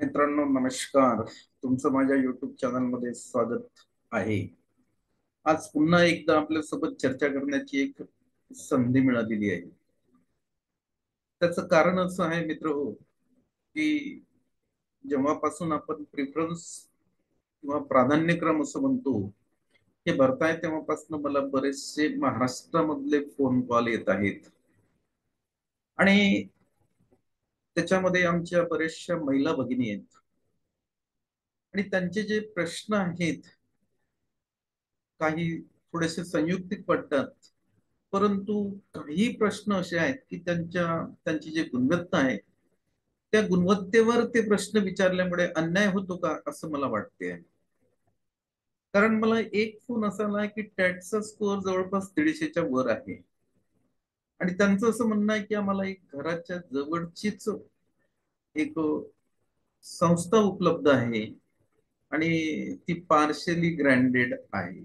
मित्रांनो, नमस्कार. तुमचं माझ्या युट्यूब चॅनल मध्ये स्वागत आहे. आज पुन्हा एकदा आपल्यासोबत चर्चा करण्याची एक संधी मिळालेली आहे. त्याचं कारण असं आहे मित्र हो, की जेव्हापासून आपण प्रिफरन्स किंवा प्राधान्यक्रम असं म्हणतो हे भरताय, तेव्हापासून मला बरेचसे महाराष्ट्रामधले फोन कॉल येत आहेत. आणि त्याच्यामध्ये आमच्या बऱ्याचशा महिला भगिनी आहेत आणि त्यांचे जे प्रश्न आहेत, काही थोडेसे संयुक्तिक पडतात, परंतु काही प्रश्न असे आहेत की त्यांची जी गुणवत्ता आहे त्या गुणवत्तेवर ते प्रश्न विचारल्यामुळे अन्याय होतो का असं मला वाटते. कारण मला एक फोन असा आला की टॅटचा स्कोअर जवळपास 150च्या वर आहे आणि त्यांचं असं म्हणणं आहे की आम्हाला एक घराच्या जवळचीच एक संस्था उपलब्ध आहे आणि ती पार्शली ग्रँडेड आहे.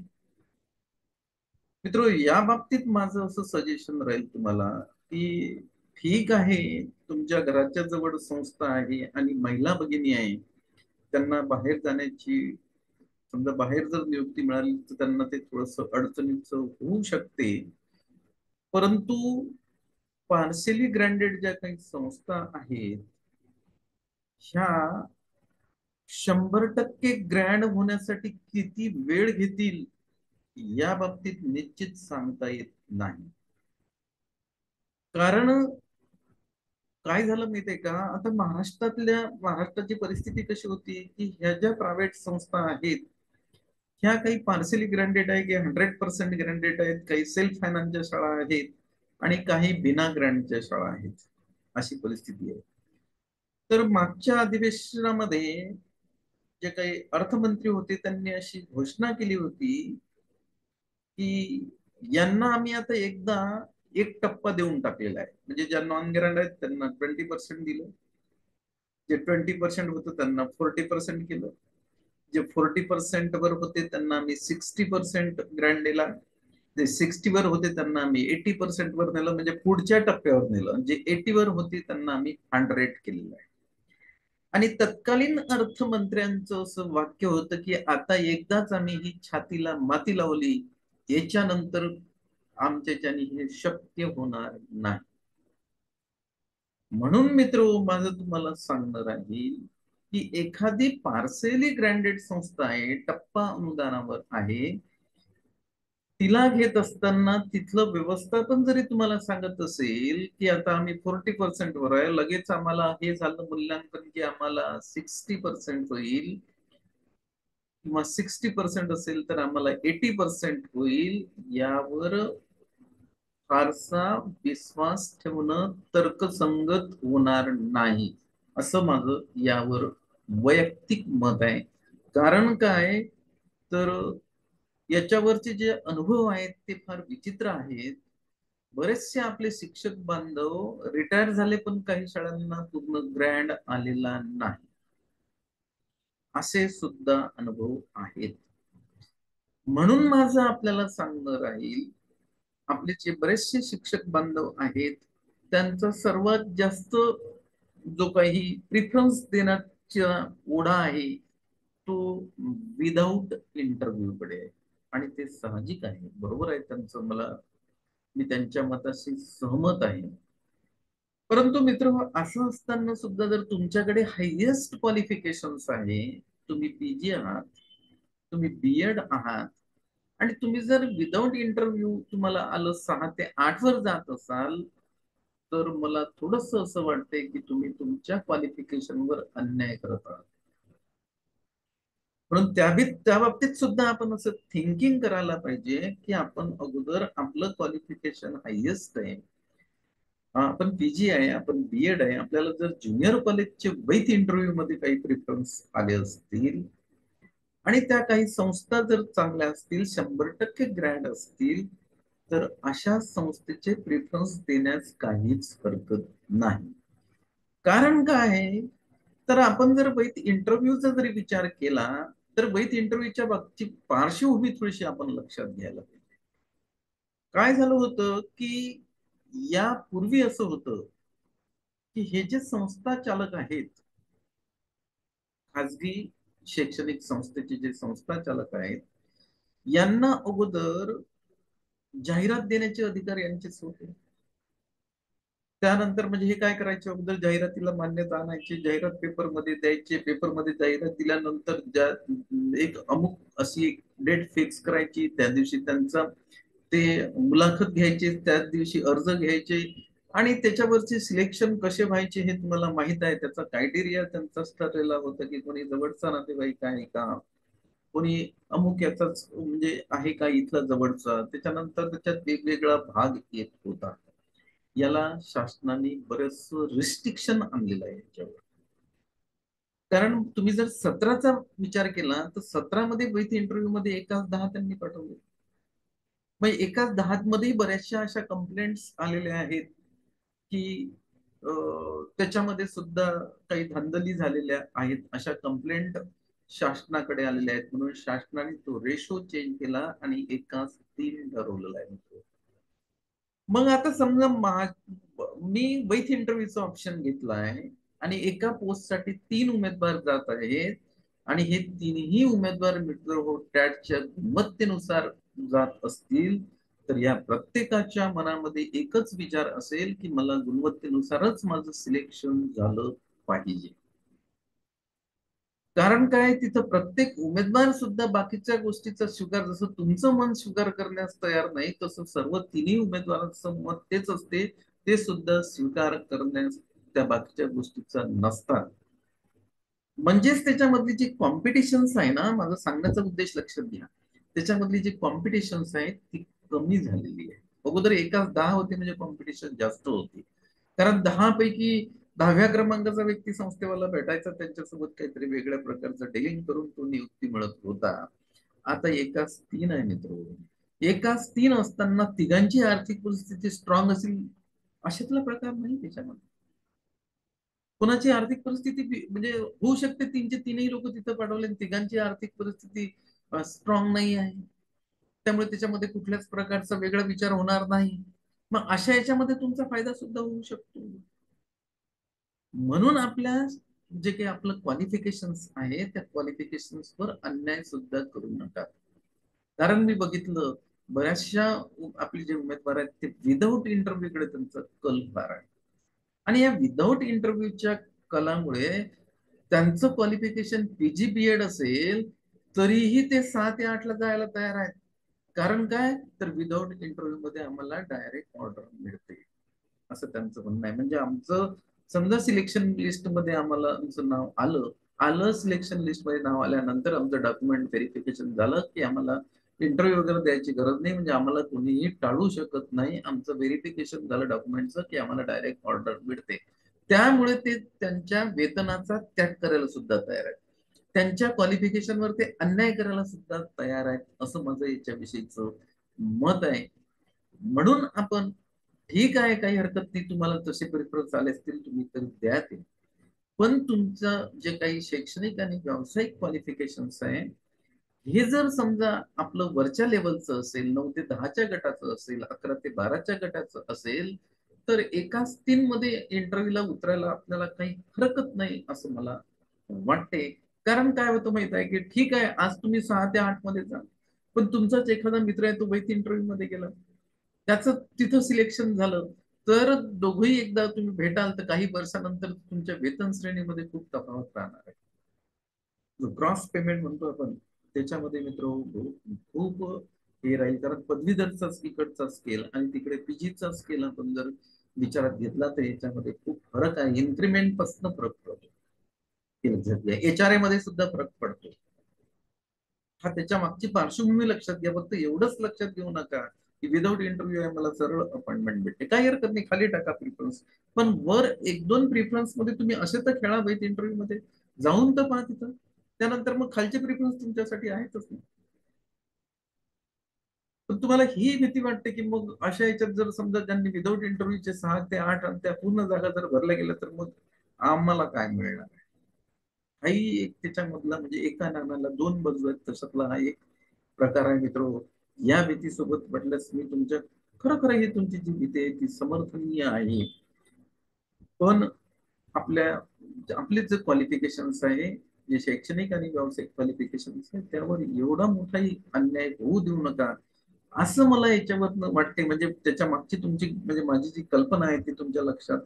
मित्र, या बाबतीत माझं असं सजेशन राहील तुम्हाला की ठीक आहे, तुमच्या घराच्या जवळ संस्था आहे आणि महिला भगिनी आहे, त्यांना बाहेर जाण्याची, समजा बाहेर जर नियुक्ती मिळाली तर त्यांना ते थोडस अडचणीचं होऊ शकते. परंतु पार्शली ग्रँडेड ज्या काही संस्था आहेत ह्या 100% ग्रँड होण्यासाठी किती वेळ घेतील या बाबतीत निश्चित सांगता येत नाही. कारण काय झालं माहितीये का, आता महाराष्ट्राची परिस्थिती कशी होती की ह्या ज्या प्रायव्हेट संस्था आहेत ह्या काही पार्सली ग्रँडेड आहे, की 100% ग्रँडेड आहेत, काही सेल्फ फायनान्सच्या शाळा आहेत आणि काही बिना ग्रँडच्या शाळा आहेत. अशी परिस्थिती आहे. तर मागच्या अधिवेशनामध्ये जे काही अर्थमंत्री होते त्यांनी अशी घोषणा केली होती की यांना आम्ही आता एकदा एक टप्पा देऊन टाकलेला आहे. म्हणजे ज्या नॉन ग्रँड आहेत त्यांना 20% दिलं, जे 20% होतं त्यांना 40% केलं, जे 40% वर होते त्यांना आम्ही 60% ग्रँड दिला, जे 60 वर होते त्यांना आम्ही 80% वर नेलं, म्हणजे पुढच्या टप्प्यावर नेलं. जे 80 वर होते त्यांना आम्ही 100 केलेलं आहे. आणि तत्कालीन अर्थमंत्र्यांचं असं वाक्य होतं की आता एकदाच आम्ही ही छातीला माती लावली, याच्यानंतर आमच्याच्याने हे शक्य होणार नाही. म्हणून मित्र, माझं तुम्हाला सांगणं राहील की एखादी पार्सली ग्रँडेड संस्था आहे, टप्पा अनुदानावर आहे, तिला घेत असताना तिथलं व्यवस्थापन जरी तुम्हाला सांगत असेल की आता आम्ही 40% वर आहे, लगेच आम्हाला हे झालं मूल्यांकन की आम्हाला 60% होईल किंवा 60% असेल तर आम्हाला 80% होईल, यावर फारसा विश्वास ठेवणं तर्कसंगत होणार नाही, असं माझं यावर वैयक्तिक मत आहे. कारण काय, तर याच्यावरचे जे अनुभव आहेत ते फार विचित्र आहेत. बरेचसे आपले शिक्षक बांधव रिटायर झाले पण काही शाळांना पूर्ण ग्रँड आलेला नाही, असे सुद्धा अनुभव आहेत. म्हणून माझं आपल्याला सांगणं राहील, आपले जे बरेचसे शिक्षक बांधव आहेत त्यांचा सर्वात जास्त जो काही प्रिफरन्स देण्याचा ओढा आहे तो विदाऊट इंटरव्ह्यू कडे आहे. आणि ते साहजिक आहे, बरोबर आहे त्यांचं, मी त्यांच्या मताशी सहमत आहे. परंतु मित्र, असं असताना सुद्धा जर तुमच्याकडे हायएस्ट क्वालिफिकेशन्स आहे, तुम्ही पीजी आहात, तुम्ही बीएड आहात आणि तुम्ही जर विदाऊट इंटरव्ह्यू तुम्हाला आलं 6 ते 8 वर जात असाल, तर मला थोडस असं वाटतंय की तुम्ही तुमच्या क्वालिफिकेशनवर अन्याय करत आहात. म्हणून त्या बाबतीत सुद्धा आपण असं थिंकिंग करायला पाहिजे की आपण अगोदर आपलं क्वालिफिकेशन हायएस्ट आहे, आपण पीजी आहे, आपण बीएड आहे, आपल्याला जर ज्युनियर कॉलेजचे वैध इंटरव्ह्यू मध्ये काही प्रिफरन्स आले असतील आणि त्या काही संस्था जर चांगल्या असतील, 100% ग्रँड असतील, तर अशा संस्थेचे प्रिफरन्स देण्यास काहीच हरकत नाही. कारण काय आहे, तर आपण जर वैध इंटरव्ह्यूचा जरी विचार केला तर वैध इंटरव्ह्यूच्या बाबतीत पार्श्वभूमी थोडीशी आपण लक्षात घ्यायला पाहिजे. काय झालं होतं की यापूर्वी असं होतं की हे जे संस्था चालक आहेत खाजगी शैक्षणिक संस्थेचे जे संस्थाचालक आहेत यांना अगोदर जाहिरात देण्याचे अधिकार यांचेच होते. त्यानंतर म्हणजे हे काय करायचे, अगोदर जाहिरातीला मान्यता आणायची, जाहिरात पेपरमध्ये द्यायचे, पेपरमध्ये जाहिरात दिल्यानंतर ज्या एक अमुक अशी एक डेट फिक्स करायची, त्या दिवशी त्यांचा ते मुलाखत घ्यायचे, त्याच दिवशी अर्ज घ्यायचे आणि त्याच्यावरचे सिलेक्शन कसे व्हायचे हे तुम्हाला माहित आहे. त्याचा क्रायटेरिया त्यांचाच ठरलेला होता की कोणी जवळचा नातेवाईक आहे का, कोणी अमुक याचाच म्हणजे आहे का इथला जवळचा. त्याच्यानंतर त्याच्यात वेगवेगळा भाग येत होता. याला शासनाने बरेच रिस्ट्रिक्शन आणलेलं आहे याच्यावर. कारण तुम्ही जर 17चा विचार केला तर 17 मध्ये वैध इंटरव्ह्यू मध्ये एकाच 10 त्यांनी पाठवले. मग एकाच 10 मध्ये बऱ्याचशा अशा कंप्लेंट्स आलेल्या आहेत की त्याच्यामध्ये सुद्धा काही धांदली झालेल्या आहेत, अशा कंप्लेंट शासनाकडे आलेल्या आहेत. म्हणून शासनाने तो रेशो चेंज केला आणि एकाच 3 ठरवलेला आहे. मग आता समजा मी वैथ इंटरव्ह्यूचा ऑप्शन घेतला आहे आणि एका पोस्ट साठी 3 उमेदवार जात आहेत आणि हे तीनही उमेदवार मित्र टॅटच्या गुणवत्तेनुसार जात असतील तर या प्रत्येकाच्या मनामध्ये एकच विचार असेल की मला गुणवत्तेनुसारच माझं सिलेक्शन झालं पाहिजे. कारण काय, तिथं प्रत्येक उमेदवार सुद्धा बाकीच्या गोष्टीचा स्वीकार, जसं तुमचं मन स्वीकार करण्यास तयार नाही तसं सर्व तिन्ही उमेदवारांचं मत तेच असते, ते सुद्धा स्वीकार करण्यास त्या बाकीच्या गोष्टीचा नसतात. म्हणजेच त्याच्यामधली जी कॉम्पिटिशन्स आहे ना, माझा सांगण्याचा उद्देश लक्षात घ्या, त्याच्यामधली जी कॉम्पिटिशन्स आहे ती कमी झालेली आहे. अगोदर एकाच 10 होते म्हणजे कॉम्पिटिशन जास्त होती, कारण 10 पैकी 10व्या क्रमांकाचा व्यक्ती संस्थेवाला भेटायचा, त्यांच्यासोबत काहीतरी वेगळ्या प्रकारचं डीलिंग करून तो नियुक्ती मिळत होता. आता एकाच 3 आहे मित्र. एकाच 3 असताना तिघांची आर्थिक परिस्थिती स्ट्रॉंग असेल अशातला प्रकार नाही त्याच्यामध्ये. कोणाची आर्थिक परिस्थिती म्हणजे होऊ शकते, 3चे 3ही लोक तिथं पाठवले, तिघांची आर्थिक परिस्थिती स्ट्रॉंग नाही आहे, त्यामुळे त्याच्यामध्ये कुठल्याच प्रकारचा वेगळा विचार होणार नाही. मग अशा याच्यामध्ये तुमचा फायदा सुद्धा होऊ शकतो. म्हणून आपल्या जे काही आपलं क्वालिफिकेशन्स आहे त्या क्वालिफिकेशन्स वर अन्याय सुद्धा करू नका. कारण मी बघितलं बऱ्याचशा आपले जे उमेदवार आहेत ते विदाऊट इंटरव्ह्यूकडे त्यांचा कल फार आहे आणि या विदाऊट इंटरव्ह्यूच्या कलामुळे त्यांचं क्वालिफिकेशन पीजी बीएड असेल तरीही ते 6 ते 8 ला जायला तयार आहेत. कारण काय, तर विदाऊट इंटरव्ह्यू मध्ये आम्हाला डायरेक्ट ऑर्डर मिळते असं त्यांचं म्हणणं आहे. म्हणजे आमचं समजा सिलेक्शन लिस्ट मध्ये आम्हाला आमचं नाव आलं आलं सिलेक्शन लिस्ट मध्ये नाव आल्यानंतर आमचं डॉक्युमेंट व्हेरिफिकेशन झालं की आम्हाला इंटरव्ह्यू वगैरे द्यायची गरज नाही, म्हणजे आम्हाला कोणीही टाळू शकत नाही. आमचं व्हेरिफिकेशन झालं डॉक्युमेंटचं की आम्हाला डायरेक्ट ऑर्डर मिळते. त्यामुळे ते त्यांच्या वेतनाचा त्याग करायला सुद्धा तयार आहेत, त्यांच्या क्वालिफिकेशनवर ते अन्याय करायला सुद्धा तयार आहेत असं माझं याच्याविषयीच मत आहे. म्हणून आपण ठीक आहे, काही हरकत नाही, तुम्हाला तसे प्रेफरन्स आले असतील तुम्ही तर द्या ते, पण तुमचं जे काही शैक्षणिक आणि व्यावसायिक क्वालिफिकेशन्स आहे हे जर समजा आपलं वरच्या लेवलचं असेल, 9 ते 10च्या गटाचं असेल, 11 ते 12च्या गटाचं असेल तर एकाच 3 मध्ये इंटरव्ह्यूला उतरायला आपल्याला काही हरकत नाही असं मला वाटते. कारण काय होतं माहित आहे की ठीक आहे आज तुम्ही 6 ते 8 मध्ये जा, पण तुमचाच एखादा मित्र आहे तो वैध इंटरव्ह्यू मध्ये गेला, त्याचं तिथं सिलेक्शन झालं तर दोघंही एकदा तुम्ही भेटाल तर काही वर्षानंतर तुमच्या वेतन श्रेणीमध्ये खूप तफावत राहणार आहे. जो क्रॉस पेमेंट म्हणतो आपण त्याच्यामध्ये मित्र खूप हे राहील, कारण पदवीधरचा इकडचा स्केल आणि तिकडे पीजीचा स्केल आपण जर विचारात घेतला तर याच्यामध्ये खूप फरक आहे. इन्क्रीमेंट पासून फरक पडतो, एचआरए मध्ये सुद्धा फरक पडतो. हा त्याच्या मागची पार्श्वभूमी लक्षात घ्या, फक्त एवढंच लक्षात घेऊ नका की विदाऊट इंटरव्ह्यू आहे मला सरळ अपॉइंटमेंट भेटते, काही हरकत नाही, खाली टाका प्रिफरन्स, पण वर 1-2 प्रिफरन्स मध्ये तुम्ही असे तर खेळा वैध इंटरव्ह्यू मध्ये जाऊन तर पहा तिथं, त्यानंतर मग खालचे प्रिफरन्स तुमच्यासाठी आहेतच नाही. पण तुम्हाला ही भीती वाटते की मग अशा याच्यात जर समजा त्यांनी विदाऊट इंटरव्ह्यूचे 6 ते 8 आणि त्या पूर्ण जागा जर भरल्या गेल्या तर मग आम्हाला काय मिळणार आहे. हाही एक त्याच्यामधला म्हणजे एका नाण्याला 2 बाजू आहेत तशातला हा एक प्रकार आहे मित्र. या भीतीसोबत म्हटल्यास मी तुमच्या खरोखर ही तुमची जी भीती आहे ती समर्थनीय आहे, पण आपल्या आपले जे क्वालिफिकेशन्स आहे जे शैक्षणिक आणि व्यावसायिक क्वालिफिकेशन आहेत त्यावर एवढा मोठाही अन्याय होऊ देऊ नका, असं मला याच्यावर वाटते. म्हणजे त्याच्या मागची तुमची म्हणजे माझी जी कल्पना आहे ती तुमच्या लक्षात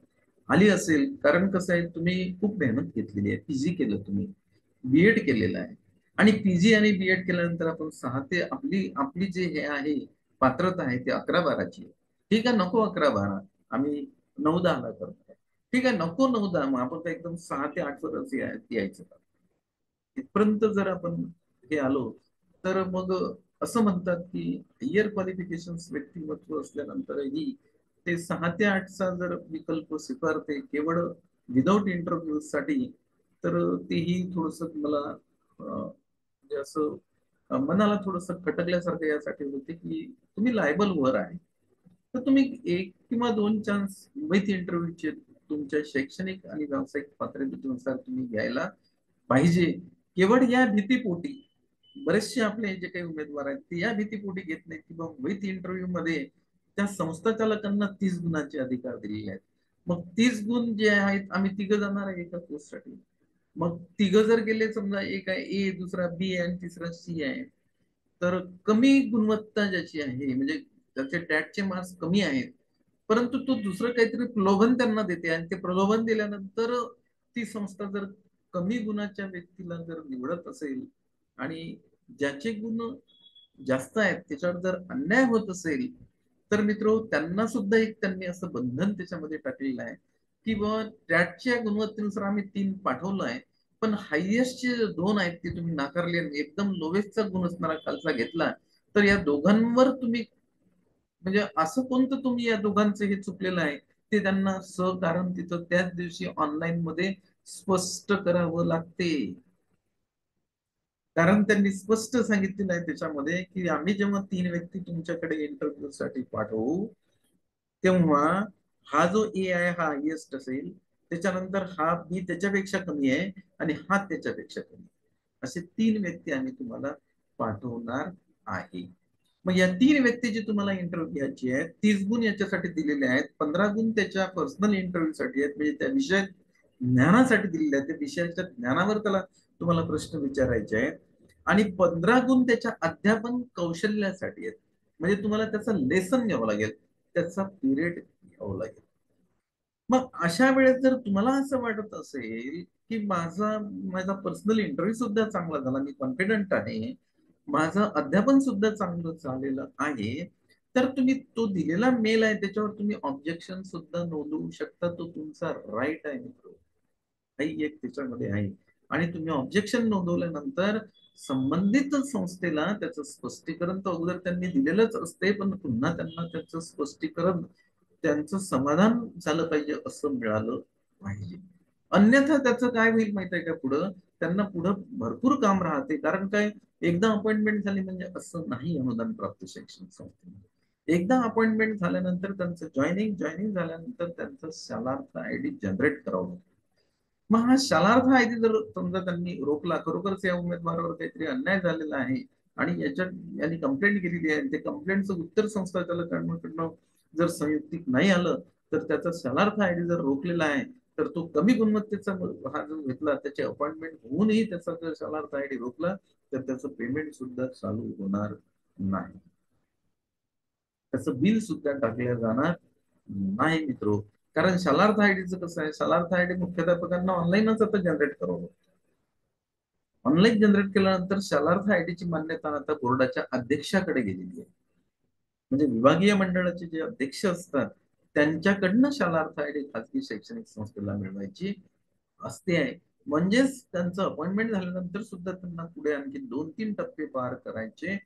आली असेल. कारण कसं आहे, तुम्ही खूप मेहनत घेतलेली आहे, पीजी केलं तुम्ही, बीएड केलेलं आहे, आणि पीजी आणि बीएड केल्यानंतर आपण 6 ते आपली आपली जे हे आहे पात्रता आहे ते 11-12ची आहे. ठीक आहे, नको 11-12, आम्ही 9-10 करतो. ठीक आहे, नको 9-10, मग आपण तर एकदम 6 ते 8 वरच यायचं. इथपर्यंत जर आपण हे आलो तर मग असं म्हणतात की हायर क्वालिफिकेशन व्यक्तिमत्व असल्यानंतरही ते 6 ते 8चा जर विकल्प स्वीकारते केवळ विदाऊट इंटरव्ह्यू साठी, तर तेही थोडस मला म्हणजे असं मनाला थोडस खटकल्यासारखं यासाठी होते की तुम्ही लायबल वर आहे. तर तुम्ही 1 किंवा 2 चान्स विथ इंटरव्ह्यूचे तुमच्या शैक्षणिक आणि व्यावसायिक पात्रतेनुसार तुम्ही घ्यायला पाहिजे. केवळ या भीतीपोटी बरेचसे आपले जे काही उमेदवार आहेत ते या भीतीपोटी घेत नाहीत की बाबा विथ इंटरव्ह्यू मध्ये त्या संस्था चालकांना 30 गुणांचे अधिकार दिलेले आहेत. मग 30 गुण जे आहेत, आम्ही 3 जाणार आहे एका पोस्टसाठी. मग 3 जर गेले, समजा एक आहे ए, दुसरा बी आहे आणि तिसरा सी आहे, तर कमी गुणवत्ता ज्याची आहे म्हणजे त्याचे टॅटचे मार्क्स कमी आहेत, परंतु तो दुसरं काहीतरी प्रलोभन त्यांना देते, आणि ते प्रलोभन दिल्यानंतर ती संस्था जर कमी गुणाच्या व्यक्तीला जर निवडत असेल आणि ज्याचे गुण जास्त आहेत त्याच्यावर जर अन्याय होत असेल, तर मित्र त्यांना सुद्धा एक त्यांनी असं बंधन त्याच्यामध्ये टाकलेलं आहे की बाबा टॅटच्या गुणवत्तेनुसार आम्ही 3 पाठवलं आहे, पण हायएस्ट जे 2 आहेत ते तुम्ही नाकारले, एकदम लोवेस्टचा गुण असणारा खालचा घेतला, तर या दोघांवर तुम्ही म्हणजे असं कोणतं तुम्ही या दोघांचं हे चुकलेलं आहे ते त्यांना सहकारण तिथं त्याच दिवशी ऑनलाईन मध्ये स्पष्ट करावं लागते. कारण त्यांनी स्पष्ट सांगितलेलं आहे त्याच्यामध्ये की आम्ही जेव्हा 3 व्यक्ती तुमच्याकडे इंटरव्ह्यू साठी पाठवू, तेव्हा हा जो ए आहे हा हायएस्ट असेल, त्याच्यानंतर हा बी त्याच्यापेक्षा कमी आहे, आणि हा त्याच्यापेक्षा कमी आहे. असे 3 व्यक्ती आम्ही तुम्हाला पाठवणार आहे. मग या 3 व्यक्तीची तुम्हाला इंटरव्ह्यू घ्यायची आहे. 30 गुण याच्यासाठी दिलेले आहेत, 15 गुण त्याच्या पर्सनल इंटरव्ह्यू साठी आहेत, म्हणजे त्या विषय ज्ञानासाठी दिलेले आहेत, त्या विषयाच्या ज्ञानावर त्याला तुम्हाला प्रश्न विचारायचे आहेत, आणि 15 गुण त्याच्या अध्यापन कौशल्यासाठी आहेत, म्हणजे तुम्हाला त्याचं लेसन घ्यावं लागेल, त्याचा पिरियड घ्यावं लागेल. मग अशा वेळेस जर तुम्हाला असं वाटत असेल की माझा पर्सनल इंटरव्ह्यू सुद्धा चांगला झाला, मी कॉन्फिडंट आहे, माझं अध्यापन सुद्धा चांगलं झालेलं आहे, तर तुम्ही तो दिलेला मेल आहे त्याच्यावर तुम्ही ऑब्जेक्शन सुद्धा नोंदवू शकता. तो तुमचा राईट आहे मित्र, काही एक त्याच्यामध्ये आहे. आणि तुम्ही ऑब्जेक्शन नोंदवल्यानंतर संबंधित संस्थेला त्याचं स्पष्टीकरण तर अगोदर त्यांनी दिलेलंच असते, पण पुन्हा त्यांना त्याचं स्पष्टीकरण, त्यांचं समाधान झालं पाहिजे असं मिळालं पाहिजे. अन्यथा त्याचं काय होईल माहित आहे का, पुढं त्यांना पुढं भरपूर काम राहते. कारण काय, एकदा अपॉइंटमेंट झाली म्हणजे असं नाही अनुदान प्राप्त शैक्षणिक संस्थेमध्ये. एकदा अपॉइंटमेंट झाल्यानंतर त्यांचं जॉईनिंग झाल्यानंतर त्यांचं शालार्थ आयडी जनरेट करावं लागतं. मग हा शालार्थ आयडी जर समजा त्यांनी रोखला, खरोखरच या उमेदवारावर काहीतरी अन्याय झालेला आहे आणि याच्यात यांनी कंप्लेंट केलेली आहे, ते कंप्लेंटचं उत्तर संस्था चालकांकडनं जर संयुक्तिक नाही आलं, तर त्याचा शालार्थ आयडी जर रोखलेला आहे, तर तो कमी गुणवत्तेचा हा जो घेतला त्याची अपॉइंटमेंट होऊनही त्याचा जर शालार्थ आयडी रोखला, तर त्याचं पेमेंट सुद्धा चालू होणार नाही, त्याचं बिल सुद्धा टाकलं जाणार नाही मित्रो. कारण शालार्थ आयडीचं कसं आहे, शालार्थ आयडी मुख्याध्यापकांना ऑनलाईनच आता जनरेट करावं लागतं. ऑनलाईन जनरेट केल्यानंतर शालार्थ आयडीची मान्यता आता बोर्डाच्या अध्यक्षाकडे गेलेली आहे. म्हणजे विभागीय मंडळाचे जे अध्यक्ष असतात त्यांच्याकडनं शालार्थ आयडी खाजगी शैक्षणिक संस्थेला मिळवायची असते आहे. म्हणजेच त्यांचं अपॉइंटमेंट झाल्यानंतर सुद्धा त्यांना पुढे आणखी 2-3 टप्पे पार करायचे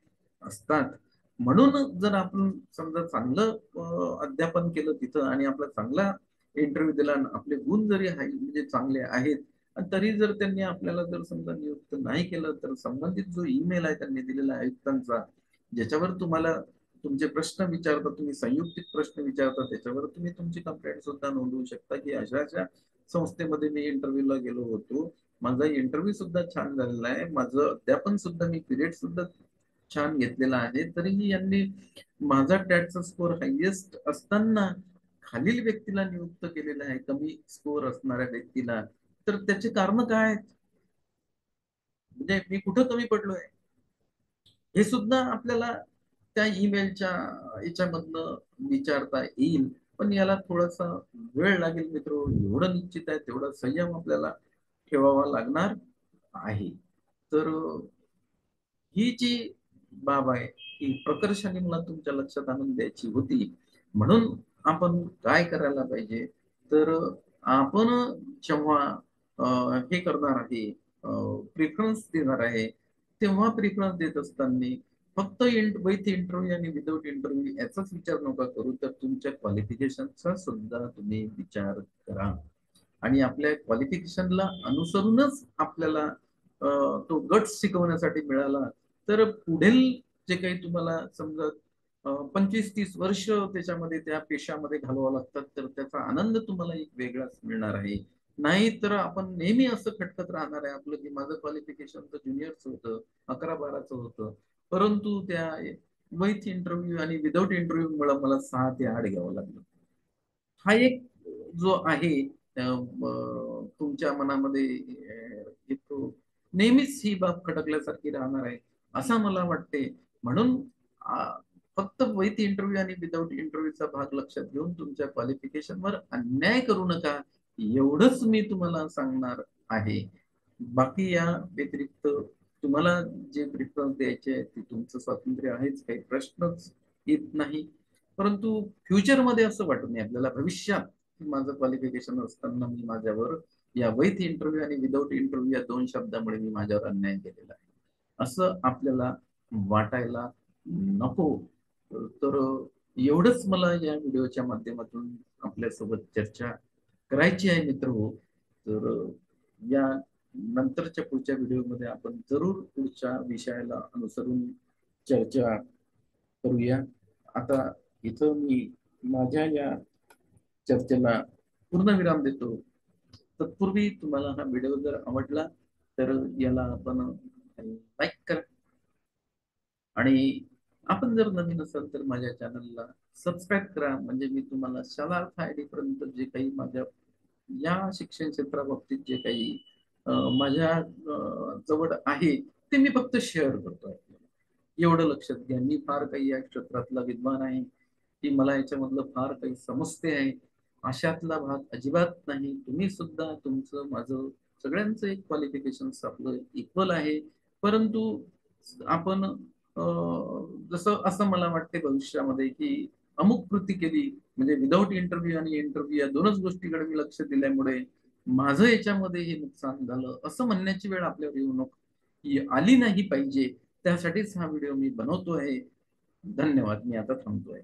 असतात. म्हणून जर आपण समजा चांगलं अध्यापन केलं तिथं आणि आपला चांगला इंटरव्ह्यू दिला, आपले गुण जरी म्हणजे चांगले आहेत, तरी जर त्यांनी आपल्याला जर समजा नियुक्त नाही केलं, तर संबंधित जो ईमेल आहे त्यांनी दिलेला आयुक्तांचा, ज्याच्यावर तुम्हाला तुमचे प्रश्न विचारता, तुम्ही संयुक्तिक प्रश्न विचारता, त्याच्यावर तुम्ही तुमची कंप्लेंट सुद्धा नोंदवू शकता की अशा अशा संस्थेमध्ये मी इंटरव्ह्यूला गेलो होतो, माझा इंटरव्ह्यू सुद्धा छान झालेला आहे, माझं अध्यापन सुद्धा, मी पिरियड सुद्धा छान घेतलेला आहे, तरीही यांनी माझा टॅटचा स्कोर हायएस्ट असताना खालील व्यक्तीला नियुक्त केलेलं आहे, कमी स्कोर असणाऱ्या व्यक्तीला. तर त्याचे कारण काय आहेत? म्हणजे मी कुठं कमी पडलोय हे सुद्धा आपल्याला त्या ईमेलच्या याच्यामधनं विचारता येईल. पण याला थोडासा वेळ लागेल मित्र, एवढं निश्चित आहे, तेवढा संयम आपल्याला ठेवावा लागणार आहे. तर ही जी बाब आहे ही प्रकर्षाने मला तुमच्या लक्षात आणून द्यायची होती. म्हणून आपण काय करायला पाहिजे, तर आपण जेव्हा हे करणार आहे, प्रिफरन्स देणार आहे, तेव्हा प्रिफरन्स देत असताना फक्त विथ इंटरव्ह्यू आणि विदाऊट इंटरव्ह्यू याचाच विचार नका करू, तर तुमच्या क्वालिफिकेशनचा सुद्धा तुम्ही विचार करा. आणि आपल्या क्वालिफिकेशनला अनुसरूनच आपल्याला तो गट्स शिकवण्यासाठी मिळाला, तर पुढील जे काही तुम्हाला समजा 25-30 वर्ष त्याच्यामध्ये त्या पेशामध्ये घालवावं लागतात, तर त्याचा आनंद तुम्हाला एक वेगळाच मिळणार आहे. नाही तर आपण नेहमी असं खटकत राहणार आहे आपलं, की माझं क्वालिफिकेशन तर ज्युनियरचं होतं, 11-12चं होतं, परंतु त्या विथ इंटरव्ह्यू आणि विदाऊट इंटरव्ह्यू मुळे मला 6 ते 8 घ्यावं लागलं. हा एक जो आहे तुमच्या मनामध्ये येतो, नेहमीच ही बाब खटकल्यासारखी राहणार आहे असं मला वाटते. म्हणून आ, फक्त विथ इंटरव्ह्यू आणि विदाऊट इंटरव्ह्यूचा भाग लक्षात घेऊन तुमच्या क्वालिफिकेशनवर अन्याय करू नका, एवढंच मी तुम्हाला सांगणार आहे. बाकी या व्यतिरिक्त तुम्हाला जे प्रिफरन्स द्यायचे ते तुमचं स्वातंत्र्य आहेच, काही प्रश्नच येत नाही. परंतु फ्युचरमध्ये असं वाटत नाही आपल्याला, भविष्यात माझं क्वालिफिकेशन असताना मी माझ्यावर या विथ इंटरव्ह्यू आणि विदाऊट इंटरव्ह्यू या 2 शब्दामुळे मी माझ्यावर अन्याय केलेला आहे असं आपल्याला वाटायला नको. तर एवढंच मला या व्हिडिओच्या माध्यमातून आपल्यासोबत चर्चा करायची आहे मित्र हो. तर या नंतरच्या पुढच्या व्हिडिओमध्ये आपण जरूर पुढच्या विषयाला अनुसरून चर्चा करूया. आता इथं मी माझ्या या चर्चेला पूर्णविराम देतो. तत्पूर्वी तुम्हाला हा व्हिडिओ जर आवडला तर याला आपण लाईक करा, आणि आपण जर नवीन असाल तर माझ्या चॅनलला सबस्क्राईब करा, म्हणजे मी तुम्हाला शालार्थ आयडी पर्यंत जे काही माझ्या या शिक्षण क्षेत्राबाबतीत जे काही माझ्या जवळ आहे ते मी फक्त शेअर करतो. एवढं लक्षात घ्या, मी फार काही या क्षेत्रातला विद्वान आहे की मला याच्यामधलं फार काही समजते आहे अशातला भाग अजिबात नाही. तुम्ही सुद्धा तुमचं माझं सगळ्यांचं एक क्वालिफिकेशन आपलं इक्वल आहे. परंतु आपण जसं असं मला वाटते भविष्यामध्ये की अमुक कृती केली म्हणजे विदाऊट इंटरव्ह्यू आणि इंटरव्ह्यू या दोनच गोष्टीकडे मी लक्ष दिल्यामुळे माझं याच्यामध्ये हे नुकसान झालं असं म्हणण्याची वेळ आपल्यावर येऊ नको, ही आली नाही पाहिजे. त्यासाठीच हा व्हिडिओ मी बनवतो आहे. धन्यवाद. मी आता थांबतोय.